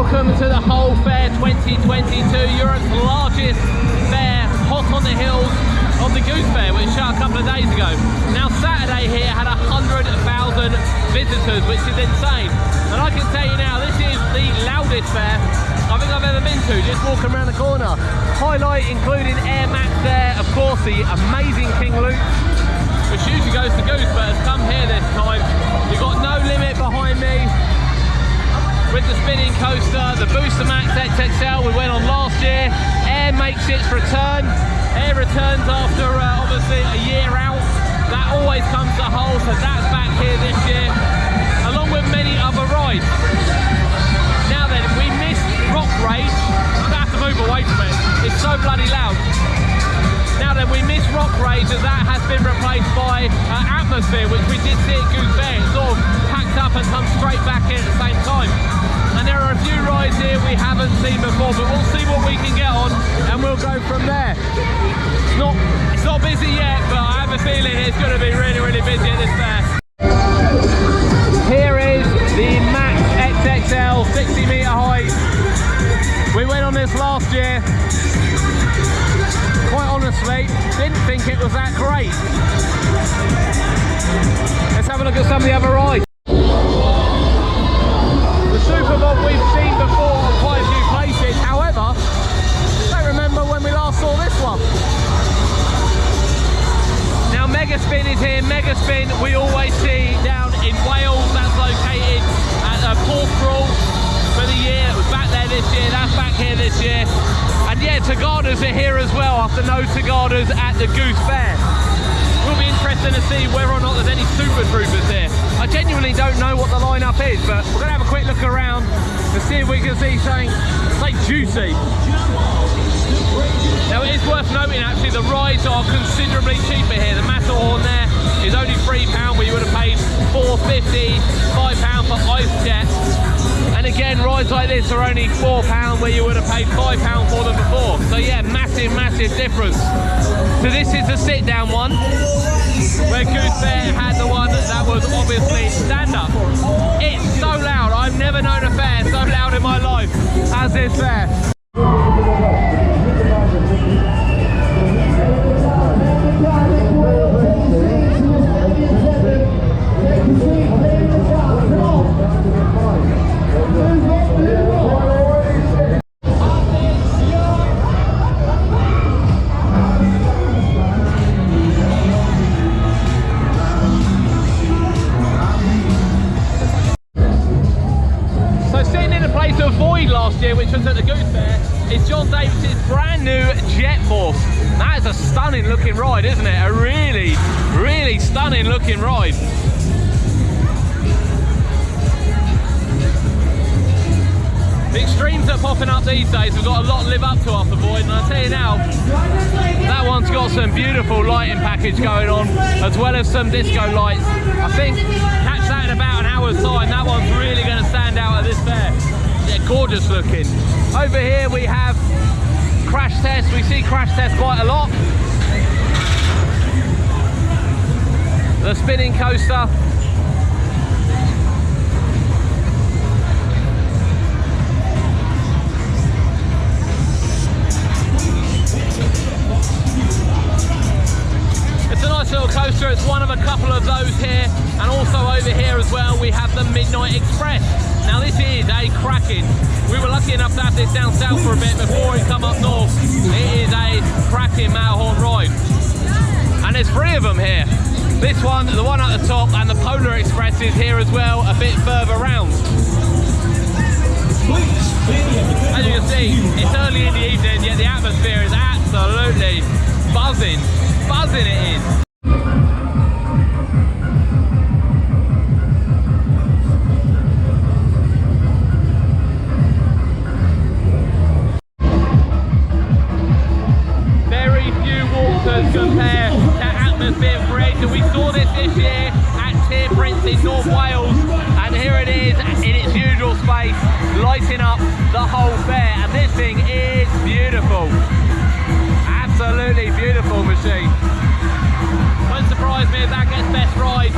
Welcome to the Hull Fair 2022, Europe's largest fair, hot on the heels of the Goose Fair, which shut a couple of days ago. Now Saturday here had 100,000 visitors, which is insane. And I can tell you now, this is the loudest fair I think I've ever been to, just walking around the corner. Highlight including Airmaxx there, of course the amazing King Luke, which usually goes to Goose, but has come here this time. You've got No Limit behind me with the spinning coaster, the Max XXL we went on last year. Air makes its return. Air returns after obviously a year out. That always comes to Hull, so that's back here this year, along with many other rides. Now then, we missed Rock Rage. I'm gonna have to move away from it. It's so bloody loud. Now then, we missed Rock Rage, as that has been replaced by Atmosfear, which we did see at Goose Fair. It's sort of packed up and come straight back in at the same time. And there are a few rides here we haven't seen before, but we'll see what we can get on and we'll go from there. It's not busy yet, but I have a feeling it's going to be really, really busy at this fair. Here is the Max XXL 60 metre height. We went on this last year. Quite honestly, didn't think it was that great. Let's have a look at some of the other rides. The Superbob we've seen before on quite a few places, however, I don't remember when we last saw this one. Now Mega Spin is here. Mega Spin we always see down in Wales. That's located at Porthcawl for the year. It was back there this year, that's back here this year. And yeah, Tagadas are here as well after no Tagadas at the Goose Fair. It will be interesting to see whether or not there's any Super Troopers here. I genuinely don't know what the lineup is, but we're going to have a quick look around to see if we can see something like juicy. Now it is worth noting actually the rides are considerably cheaper here. The Matterhorn there is only £3 where you would have paid £4.50, £5 for Ice Jet. And again, rides like this are only £4 where you would have paid £5 for them before. So yeah, massive, massive difference. So this is the sit down one, where Goose Fair had the one that was obviously stand up. It's so loud, I've never known a fair so loud in my life as this fair. Last year, which was at the Goose Fair, is John Davis's brand new Jet Force. That is a stunning looking ride, isn't it? A really, really stunning looking ride. The extremes are popping up these days. We've got a lot to live up to after Void, and I'll tell you now, that one's got some beautiful lighting package going on, as well as some disco lights. I think, catch that in about an hour's time, that one's really going to stand out at this fair. Yeah, gorgeous looking. Over here we have Crash Test. We see Crash Test quite a lot. The spinning coaster. It's a nice little coaster. It's one of a couple of those here. And also over here as well, we have the Midnight Express. Now this is a cracking. We were lucky enough to have this down south for a bit before it come up north. It is a cracking Matterhorn ride. And there's 3 of them here. This one, the one at the top, and the Polar Express is here as well, a bit further round. As you can see, it's early in the evening, yet the atmosphere is absolutely buzzing. Buzzing it is. Compare to Atmosfear Creator. We saw this year at Tier Prince in North Wales, and here it is in its usual space, lighting up the whole fair. And this thing is beautiful, absolutely beautiful machine. Won't surprise me if that gets best ride.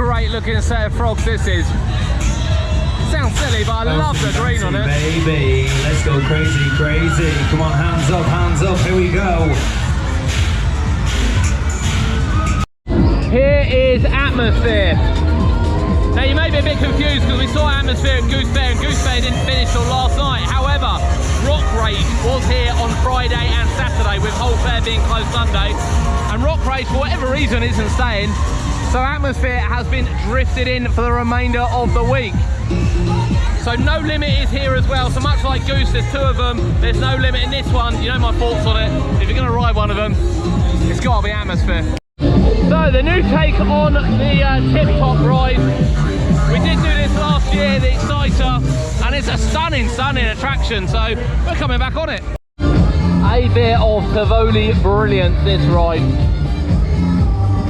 great looking set of frogs this is. Sounds silly, but I love the green on it. Baby, let's go crazy, crazy. Come on, hands up, here we go. Here is Atmosfear. Now you may be a bit confused because we saw Atmosfear at Goose Fair and Goose Fair didn't finish till last night. However, Rock Rage was here on Friday and Saturday with whole fair being closed Sunday. And Rock Rage, for whatever reason, isn't staying. So Atmosfear has been drifted in for the remainder of the week. So No Limit is here as well. So much like Goose, there's two of them. There's No Limit in this one. You know my thoughts on it. If you're going to ride one of them, it's got to be Atmosfear. So the new take on the Tip Top ride. We did do this last year, the Exciter, and it's a stunning attraction. So we're coming back on it. A bit of Tivoli brilliance this ride.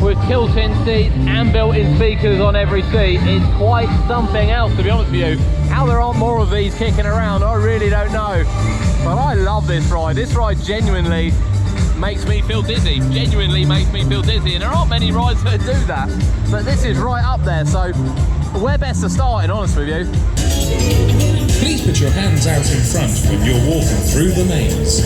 With tilt-in seats and built-in speakers on every seat. It's quite something else, to be honest with you. How there aren't more of these kicking around, I really don't know. But I love this ride. This ride genuinely makes me feel dizzy. Genuinely makes me feel dizzy. And there aren't many rides that do that. But this is right up there, so where best to start, in honest with you. Please put your hands out in front when you're walking through the maze.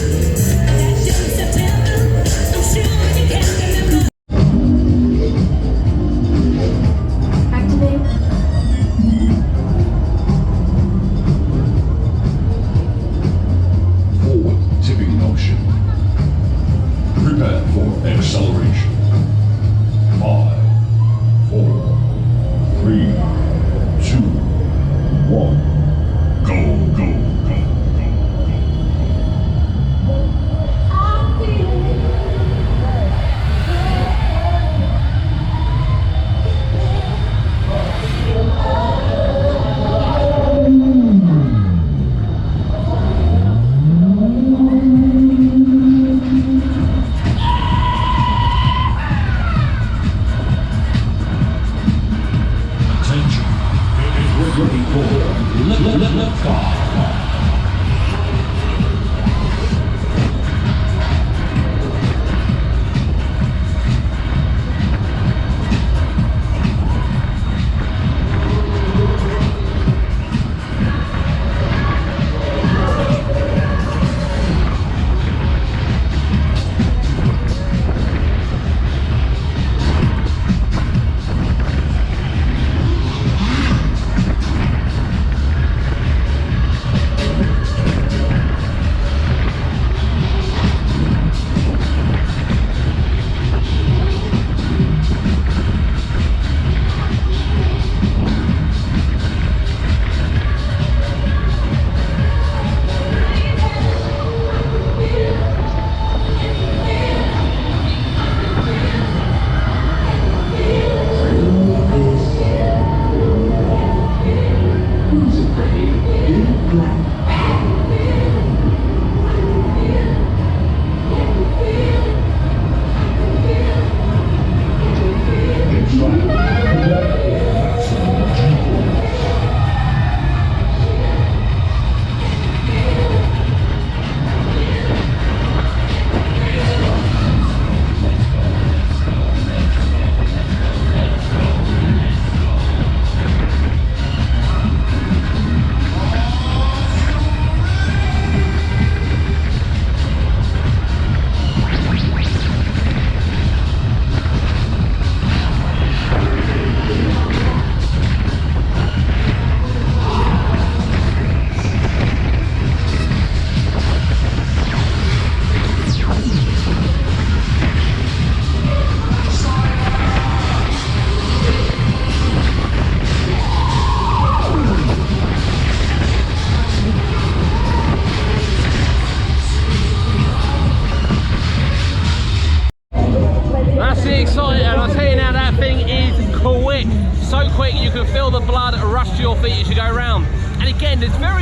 Acceleration. 5, 4, 3, 2, 1. Go, go, go,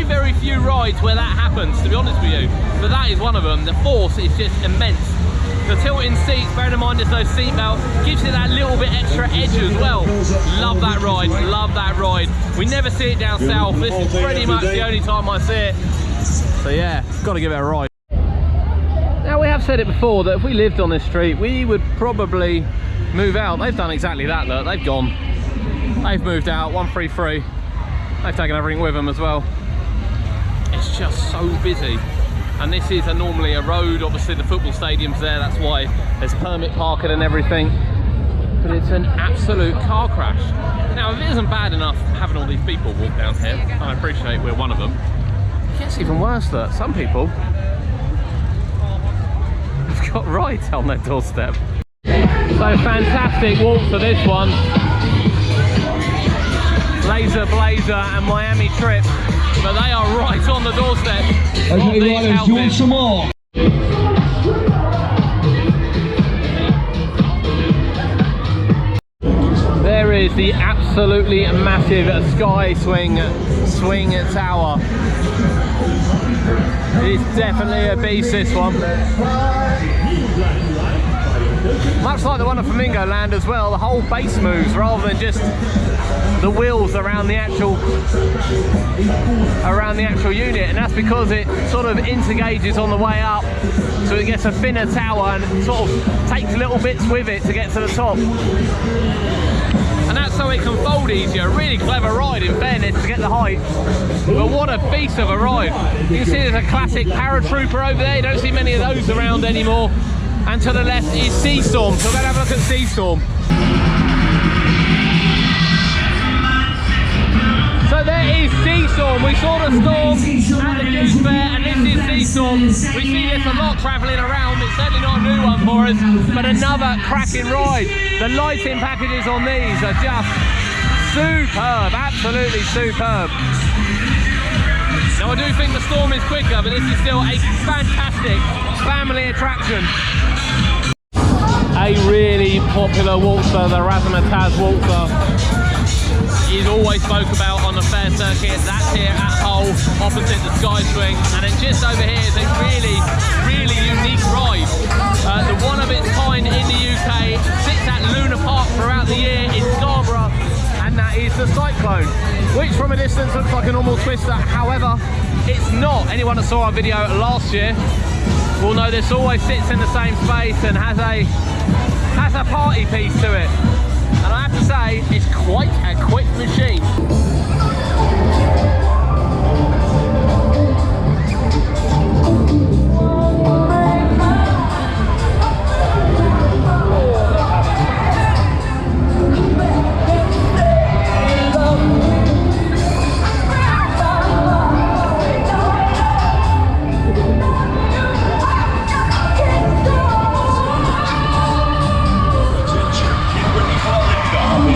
Very few rides where that happens, to be honest with you, but that is one of them. The force is just immense. The tilting seats, bearing in mind there's no seatbelt, gives it that little bit extra edge as well. Love that ride, love that ride. We never see it down south. This is pretty much the only time I see it. So yeah, gotta give it a ride. Now we have said it before that if we lived on this street, we would probably move out. They've done exactly that, look, they've gone. They've moved out, 133. They've taken everything with them as well. It's just so busy. And this is normally a road, obviously the football stadium's there, that's why there's permit parking and everything. But it's an absolute car crash. Now, if it isn't bad enough having all these people walk down here, and I appreciate we're one of them, it gets even worse that some people have got rides on their doorstep. So fantastic walk for this one. Laser Blazer and Miami Trip, but they are right on the doorstep. Okay, riders, do you want some more? There is the absolutely massive Sky Swing Tower. It's definitely a beast, this one. Much like the one at Flamingo Land as well, the whole base moves rather than just the wheels around the actual unit, and that's because it sort of intergauges on the way up, so it gets a thinner tower and sort of takes little bits with it to get to the top. And that's so it can fold easier. Really clever ride, in fairness, to get the height. But what a beast of a ride. You can see there's a classic paratrooper over there. You don't see many of those around anymore. And to the left is Seastorm. So we're going to have a look at Seastorm. So there is Seastorm. We saw the storm at the Goose Fair, and this is Seastorm. We see this a lot travelling around. It's certainly not a new one for us, but another cracking ride. The lighting packages on these are just superb, absolutely superb. Now I do think the Storm is quicker, but this is still a fantastic family attraction. A really popular waltzer, the Razzmatazz waltzer, is always spoke about on the fair circuit. That's here at Hull, opposite the Sky Swing, and then just over here is a really unique ride. The one of its kind in the UK, sits at Luna Park throughout the year in Scarborough, and that is the Cyclone, which from a distance looks like a normal twister. However, it's not. Anyone that saw our video last year will know this always sits in the same space and has a party piece to it. And I have to say, it's quite a quick machine.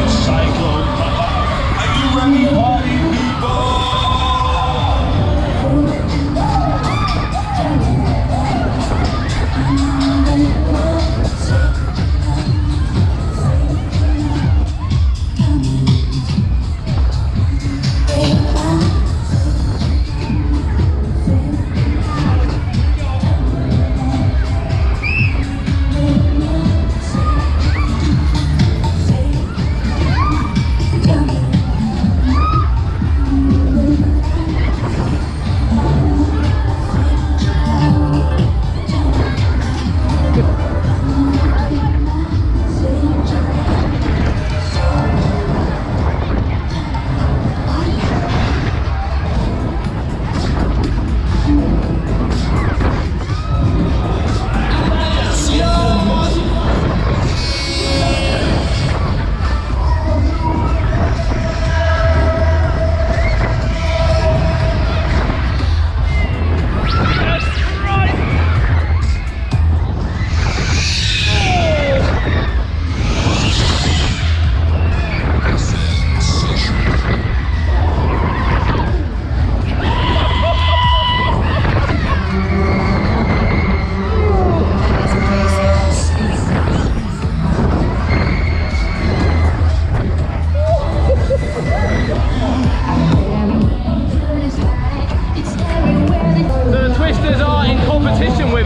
Cyclone, are you ready, party people?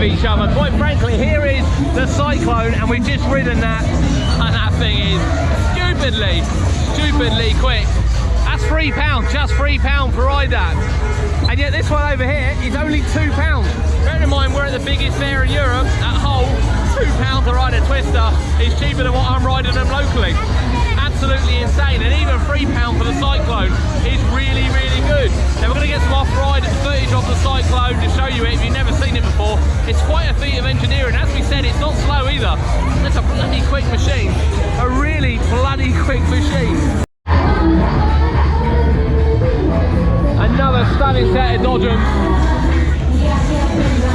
each other. Quite frankly, here is the Cyclone, and we've just ridden that, and that thing is stupidly quick. That's £3, just £3 for ride that. And yet this one over here is only £2. Bear in mind, we're at the biggest fair in Europe, at Hull. £2 to ride a twister is cheaper than what I'm riding them locally. absolutely insane, and even £3 for the Cyclone is really, really good. Now we're going to get some off-ride footage of the Cyclone to show you it if you've never seen it before. It's quite a feat of engineering. As we said, it's not slow either. It's a bloody quick machine. A really bloody quick machine. Another stunning set of dodgems.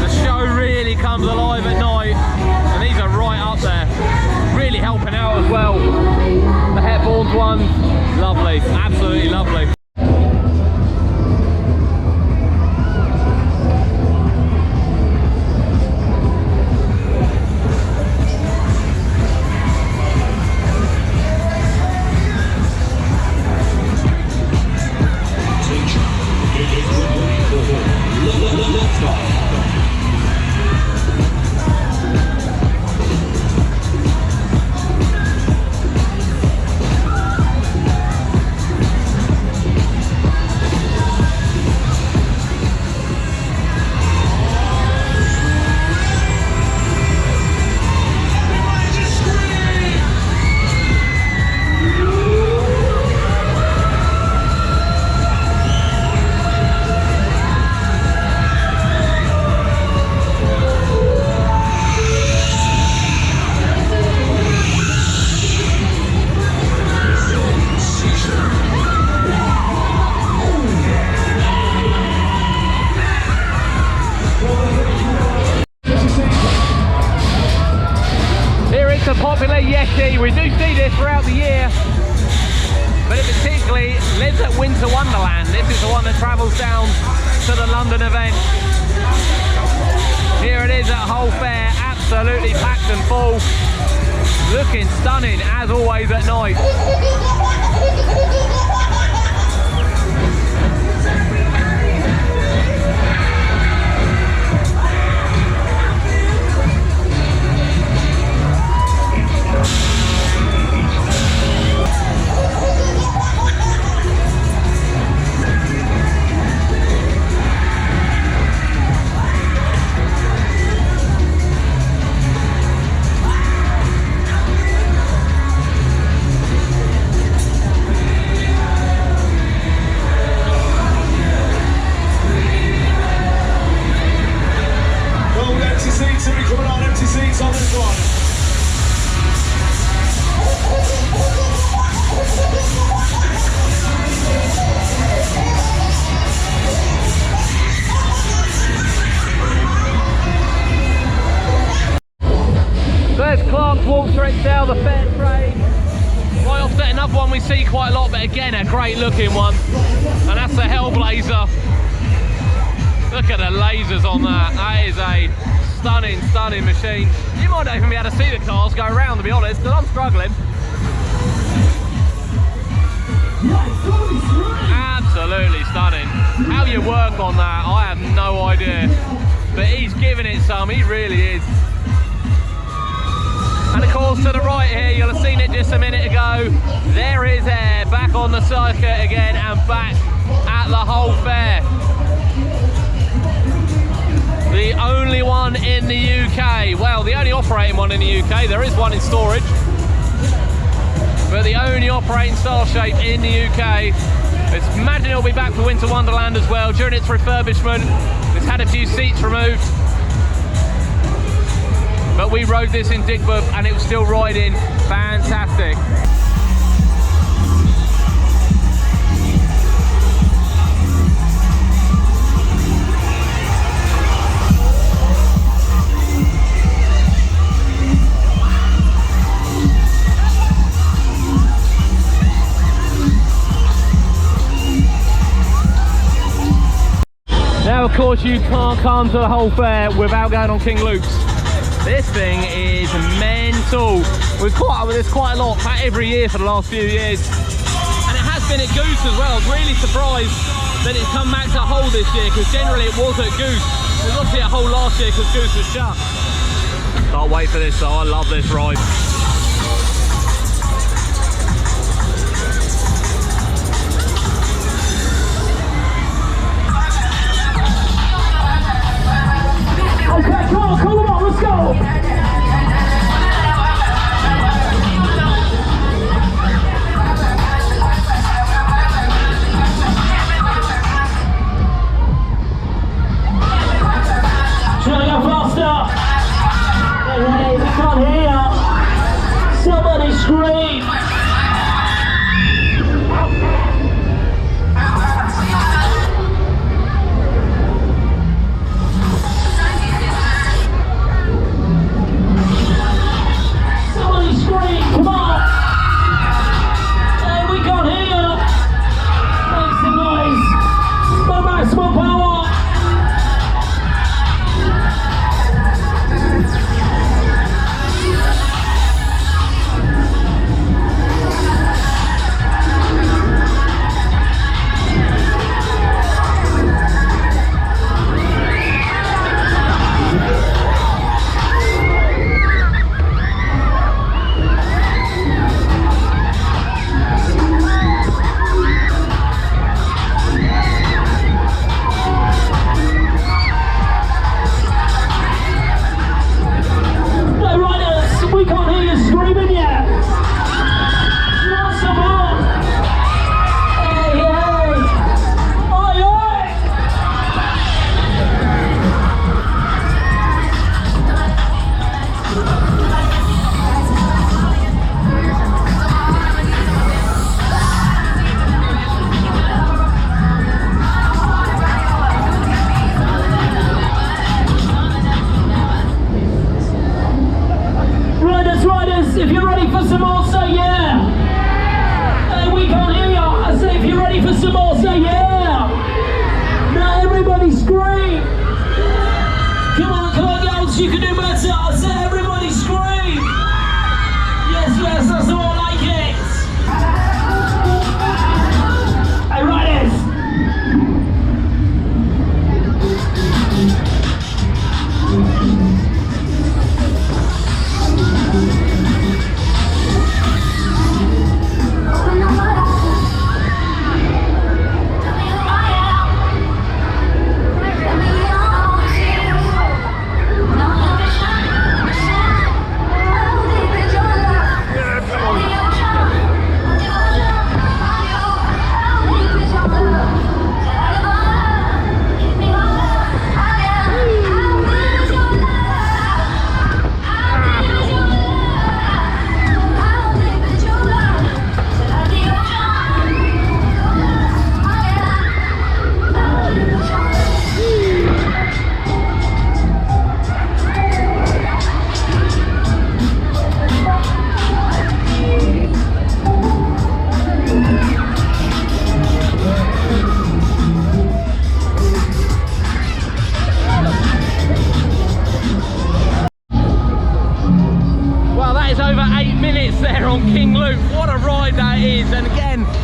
The show really comes alive at night, and these are right up there. Really helping out as well. The Hepburns ones, lovely, absolutely lovely. The popular Yeti, we do see this throughout the year, but it particularly lives at Winter Wonderland. This is the one that travels down to the London event. Here it is at Hull Fair, absolutely packed and full, looking stunning as always at night. Waltzers XL, the fair trade. Right offset, another one we see quite a lot, but again a great looking one, and that's the Hellblazer. Look at the lasers on that. That is a stunning, stunning machine. You might not even be able to see the cars go around, to be honest, because I'm struggling. Absolutely stunning. How you work on that, I have no idea, but he's giving it some, he really is. And of course to the right here, you'll have seen it just a minute ago, there is Air back on the circuit again and back at the Hull Fair. The only one in the UK, well, the only operating one in the UK, there is one in storage, but the only operating star shape in the UK. It's imagine it'll be back for Winter Wonderland as well during its refurbishment. It's had a few seats removed, but we rode this in Digbeth and it was still riding fantastic. Now of course you can't come to the Hull Fair without going on King Luke's. This thing is mental. We've caught up with this quite a lot every year for the last few years. And it has been at Goose as well. I was really surprised that it's come back to Hull this year, because generally it was at Goose. It was obviously at Hull last year because Goose was shut. Can't wait for this though, I love this ride. Okay, come on, call them up, let's go! Yes, you can do better. I said everybody scream. Yes, yes, that's all I like it. Hey, riders.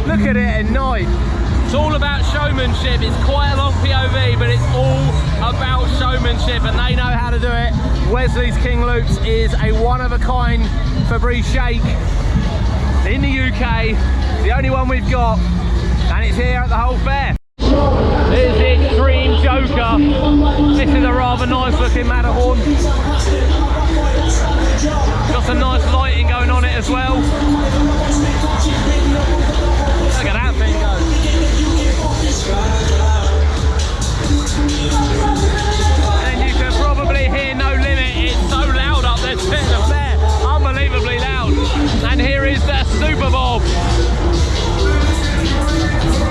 Look at it at night. It's all about showmanship. It's quite a long POV, but it's all about showmanship, and they know how to do it. Wesley's King Loops is a one-of-a-kind Febreze shake in the UK, the only one we've got, and it's here at the whole fair. Here's the Extreme Joker. This is a rather nice looking Matterhorn. Got some nice lighting going on it as well. Look at that thing go. And you can probably hear No Limit. It's so loud up there sitting up there. Unbelievably loud. And here is the Super Bob.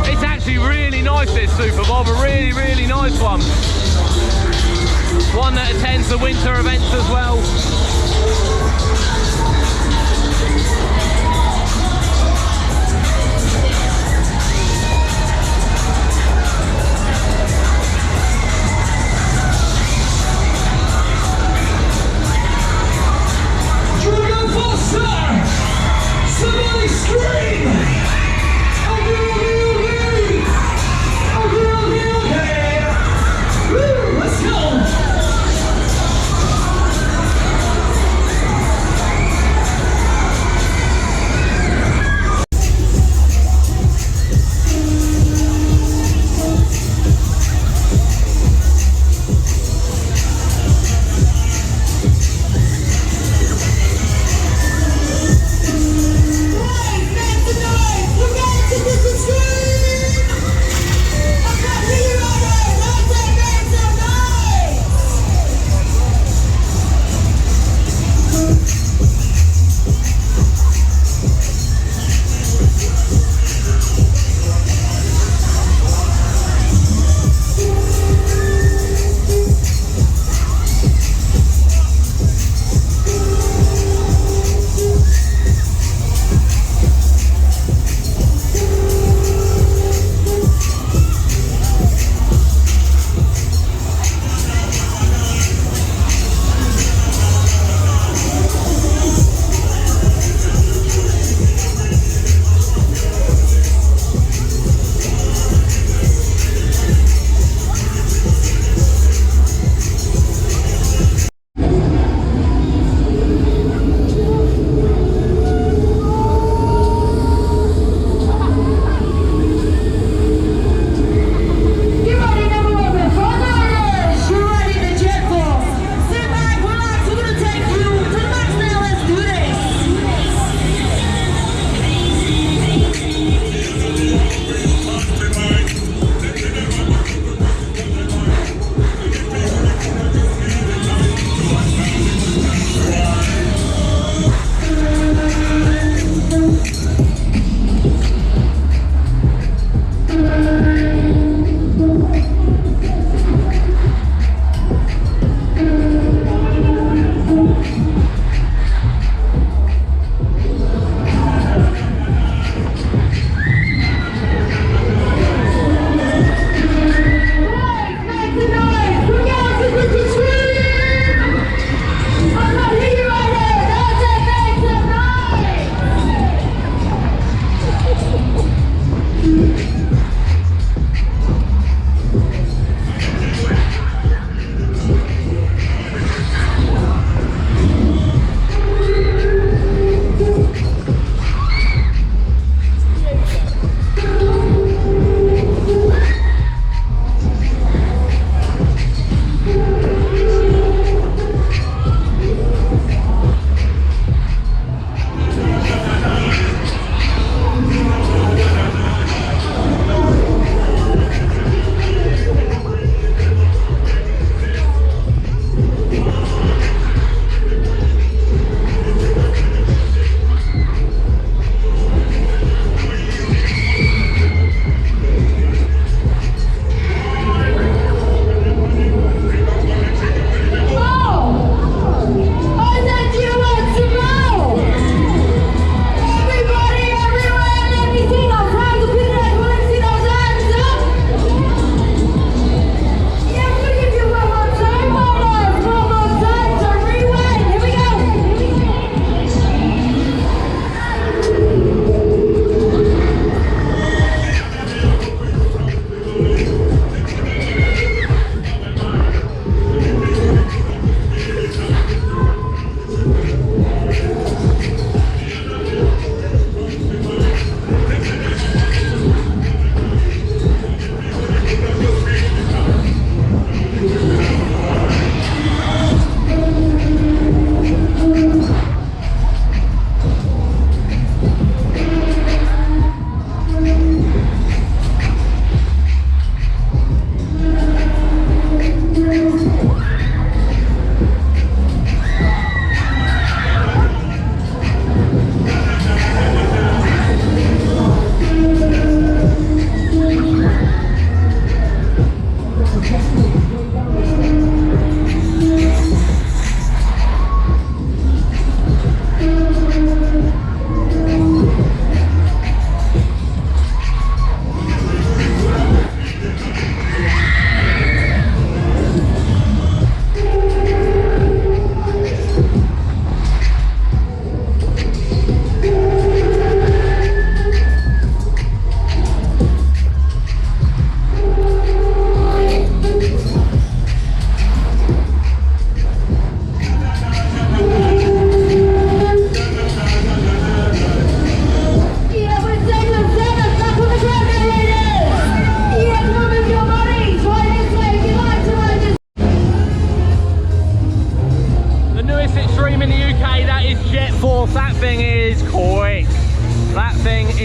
It's actually really nice, this Super Bob, a really, really nice one. One that attends the winter events as well. Somebody scream! Okay. Woo, let's go!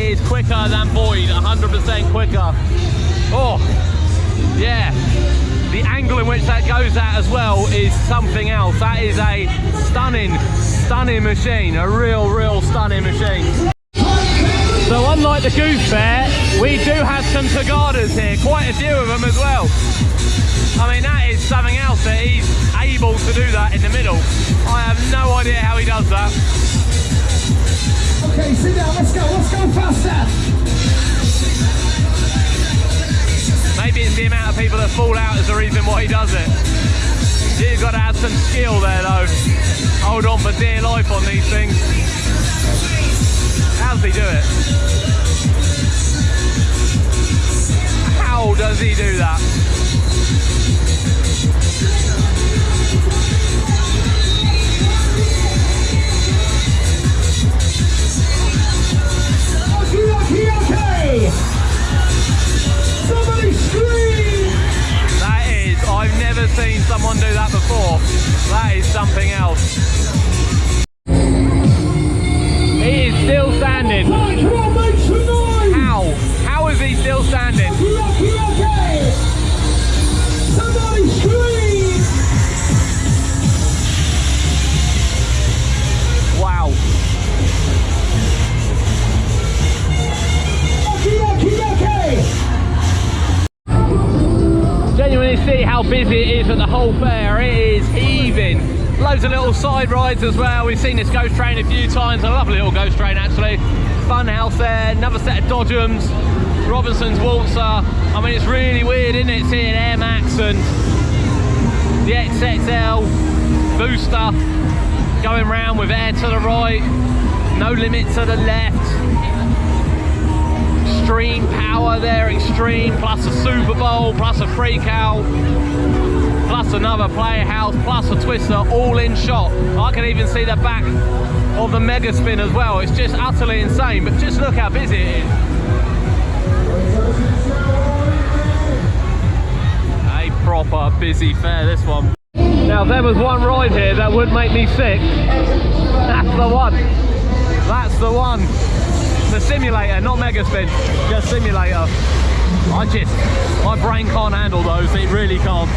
is quicker than Void, 100% quicker. Oh, yeah. The angle in which that goes at as well is something else. That is a stunning machine. A real stunning machine. So unlike the Goose Fair, we do have some Tagadas here. Quite a few of them as well. I mean, that is something else that he's able to do that in the middle. I have no idea how he does that. Okay, sit down, let's go faster. Maybe it's the amount of people that fall out is the reason why he does it. You've got to have some skill there though. Hold on for dear life on these things. How does he do it? How does he do that? Okay. Somebody scream! That is, I've never seen someone do that before. That is something else. He is still standing. Come on, make some noise! How? How is he still standing? Okay. Somebody scream! Wow. Okay. Genuinely see how busy it is at the whole fair. It is heaving. Loads of little side rides as well. We've seen this ghost train a few times. A lovely little ghost train actually. Fun house there. Another set of Dodgems. Robinson's Waltzer. I mean, it's really weird, isn't it? Seeing Airmaxx and the XXL booster going round with air to the right. No limit to the left. Extreme power there, extreme, plus a Super Bowl, plus a freak out, plus another playhouse, plus a twister, all in shot. I can even see the back of the mega spin as well. It's just utterly insane, but just look how busy it is. A proper busy fair, this one. Now if there was one ride here that would make me sick, that's the one. That's the one. The simulator, not mega spin, just simulator. My brain can't handle those, it really can't.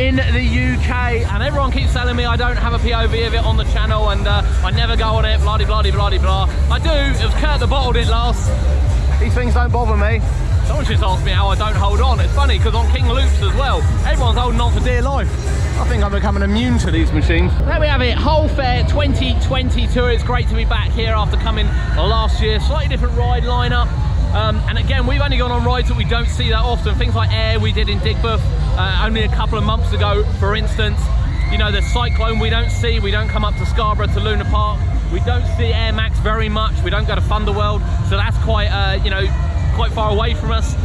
in the UK, and everyone keeps telling me I don't have a POV of it on the channel, and I never go on it, blah de blah de blah de blah. I do. It was Kurt that bottled it last. These things don't bother me. Someone just asked me how I don't hold on. It's funny because on King Loops as well, everyone's holding on for dear life. I think I'm becoming immune to these machines. There we have it, Hull Fair 2022. It's great to be back here after coming last year. Slightly different ride lineup. And again, we've only gone on rides that we don't see that often. Things like Air we did in Digbeth only a couple of months ago, for instance. You know, the Cyclone we don't see. We don't come up to Scarborough to Luna Park. We don't see Airmaxx very much. We don't go to Thunderworld, so that's quite, you know, quite far away from us.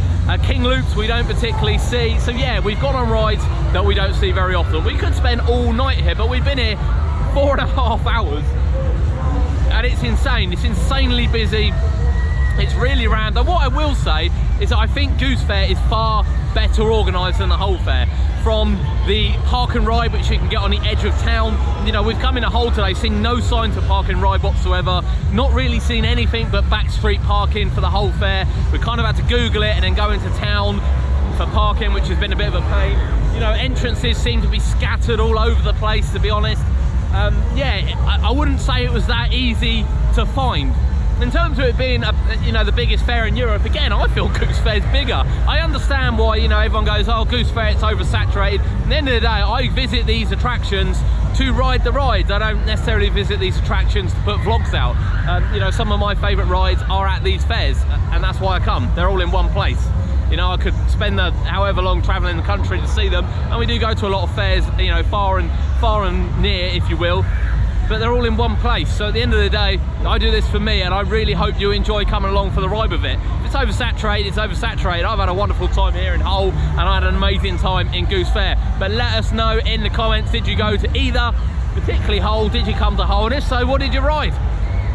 King Loops we don't particularly see. So yeah, we've gone on rides that we don't see very often. We could spend all night here, but we've been here 4.5 hours. And it's insane. It's insanely busy. It's really random. What I will say is that I think Goose Fair is far better organised than the Hull Fair. From the park and ride, which you can get on the edge of town. You know, we've come in a Hull today, seen no signs of park and ride whatsoever. Not really seen anything but back street parking for the Hull Fair. We kind of had to Google it and then go into town for parking, which has been a bit of a pain. You know, entrances seem to be scattered all over the place, to be honest. Yeah, I wouldn't say it was that easy to find. In terms of it being, you know, the biggest fair in Europe, again, I feel Goose Fair's bigger. I understand why, you know, everyone goes, oh, Goose Fair, it's oversaturated. At the end of the day, I visit these attractions to ride the rides. I don't necessarily visit these attractions to put vlogs out. You know, some of my favourite rides are at these fairs, and that's why I come. They're all in one place. You know, I could spend however long travelling the country to see them, and we do go to a lot of fairs, you know, far and near, if you will. But they're all in one place. So at the end of the day, I do this for me, and I really hope you enjoy coming along for the ride with it. If it's oversaturated, it's oversaturated. I've had a wonderful time here in Hull, and I had an amazing time in Goose Fair. But let us know in the comments, did you go to either, particularly Hull? Did you come to Hull? And if so, what did you ride?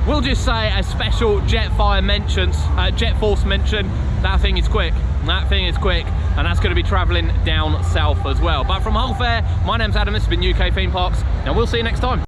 We'll just say a special Jetfire mentions, Jet Force mention. That thing is quick. That thing is quick, and that's going to be travelling down south as well. But from Hull Fair, my name's Adam. This has been UK Theme Parks, and we'll see you next time.